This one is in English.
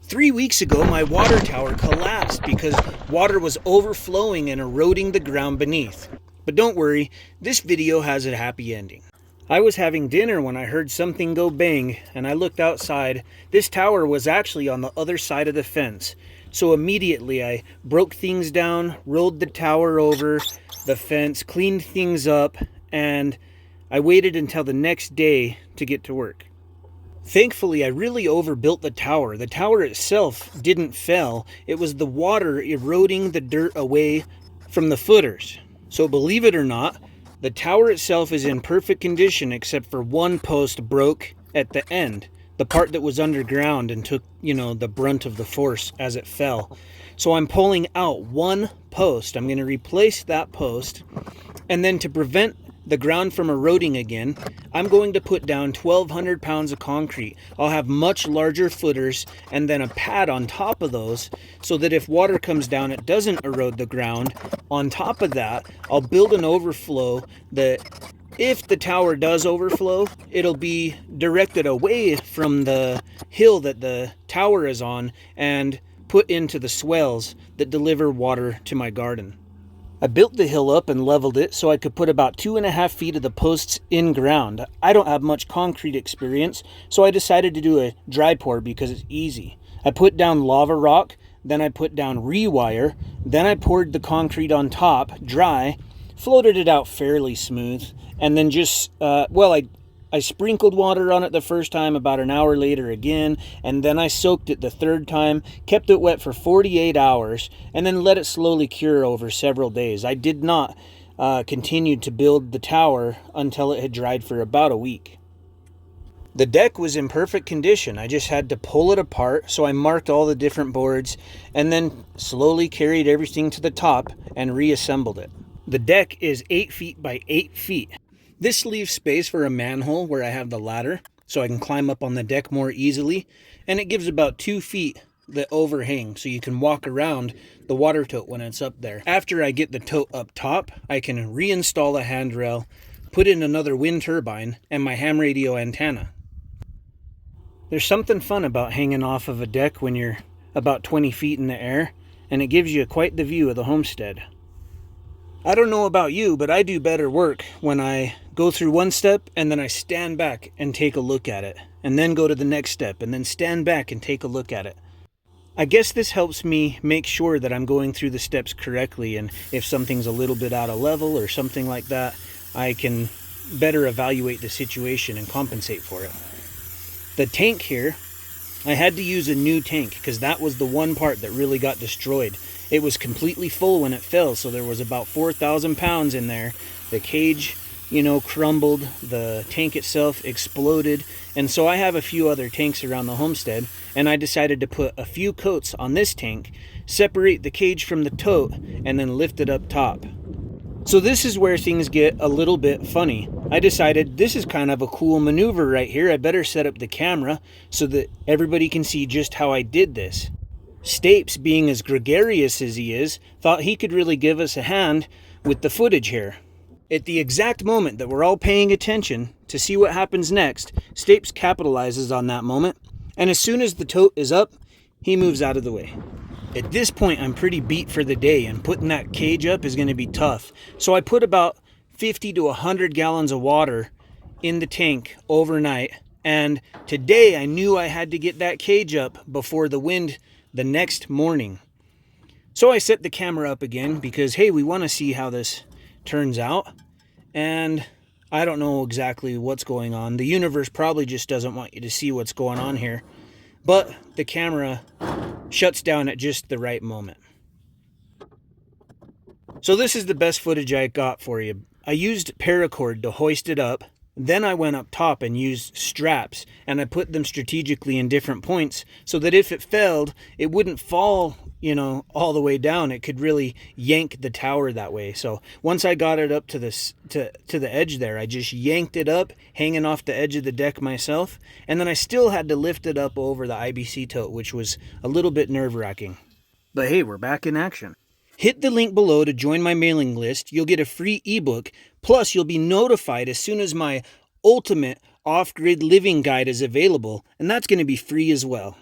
3 weeks ago, my water tower collapsed because water was overflowing and eroding the ground beneath. But don't worry, this video has a happy ending. I was having dinner when I heard something go bang, and I looked outside. This tower was actually on the other side of the fence. So immediately I broke things down, rolled the tower over the fence, cleaned things up, and I waited until the next day to get to work. Thankfully, I really overbuilt the tower. The tower itself didn't fail. It was the water eroding the dirt away from the footers. So believe it or not, the tower itself is in perfect condition except for one post broke at the end. The part that was underground and took, the brunt of the force as it fell. So I'm pulling out one post. I'm going to replace that post. And then to prevent the ground from eroding again, I'm going to put down 1,200 pounds of concrete. I'll have much larger footers and then a pad on top of those so that if water comes down, it doesn't erode the ground. On top of that, I'll build an overflow that if the tower does overflow, it'll be directed away from the hill that the tower is on and put into the swales that deliver water to my garden. I built the hill up and leveled it so I could put about 2.5 feet of the posts in ground. I don't have much concrete experience, so I decided to do a dry pour because it's easy. I put down lava rock, then I put down rewire, then I poured the concrete on top, dry, floated it out fairly smooth, and then just, I sprinkled water on it the first time, about an hour later again, and then I soaked it the third time, kept it wet for 48 hours, and then let it slowly cure over several days. I did not continue to build the tower until it had dried for about a week. The deck was in perfect condition. I just had to pull it apart, so I marked all the different boards, and then slowly carried everything to the top and reassembled it. The deck is 8 feet by 8 feet. This leaves space for a manhole where I have the ladder, so I can climb up on the deck more easily, and it gives about 2 feet that overhang, so you can walk around the water tote when it's up there. After I get the tote up top, I can reinstall a handrail, put in another wind turbine, and my ham radio antenna. There's something fun about hanging off of a deck when you're about 20 feet in the air, and it gives you quite the view of the homestead. I don't know about you, but I do better work when I go through one step and then I stand back and take a look at it, and then go to the next step and then stand back and take a look at it. I guess this helps me make sure that I'm going through the steps correctly, and if something's a little bit out of level or something like that, I can better evaluate the situation and compensate for it. The tank here, I had to use a new tank because that was the one part that really got destroyed. It was completely full when it fell, so there was about 4,000 pounds in there. The cage, crumbled, the tank itself exploded, and so I have a few other tanks around the homestead, and I decided to put a few coats on this tank, separate the cage from the tote, and then lift it up top. So this is where things get a little bit funny. I decided this is kind of a cool maneuver right here. I better set up the camera so that everybody can see just how I did this. Stapes, being as gregarious as he is, thought he could really give us a hand with the footage here. At the exact moment that we're all paying attention to see what happens next, Stapes capitalizes on that moment, and as soon as the tote is up, he moves out of the way. At this point, I'm pretty beat for the day, and putting that cage up is going to be tough. So I put about 50 to 100 gallons of water in the tank overnight, and today I knew I had to get that cage up before the wind the next morning. So I set the camera up again because, hey, we want to see how this turns out. And I don't know exactly what's going on. The universe probably just doesn't want you to see what's going on here. But the camera shuts down at just the right moment. So this is the best footage I got for you. I used paracord to hoist it up. Then I went up top and used straps, and I put them strategically in different points so that if it failed, it wouldn't fall, all the way down. It could really yank the tower that way. So once I got it up to the edge there, I just yanked it up, hanging off the edge of the deck myself, and then I still had to lift it up over the IBC tote, which was a little bit nerve-wracking. But hey, we're back in action. Hit the link below to join my mailing list. You'll get a free ebook. Plus, you'll be notified as soon as my ultimate off-grid living guide is available, and that's going to be free as well.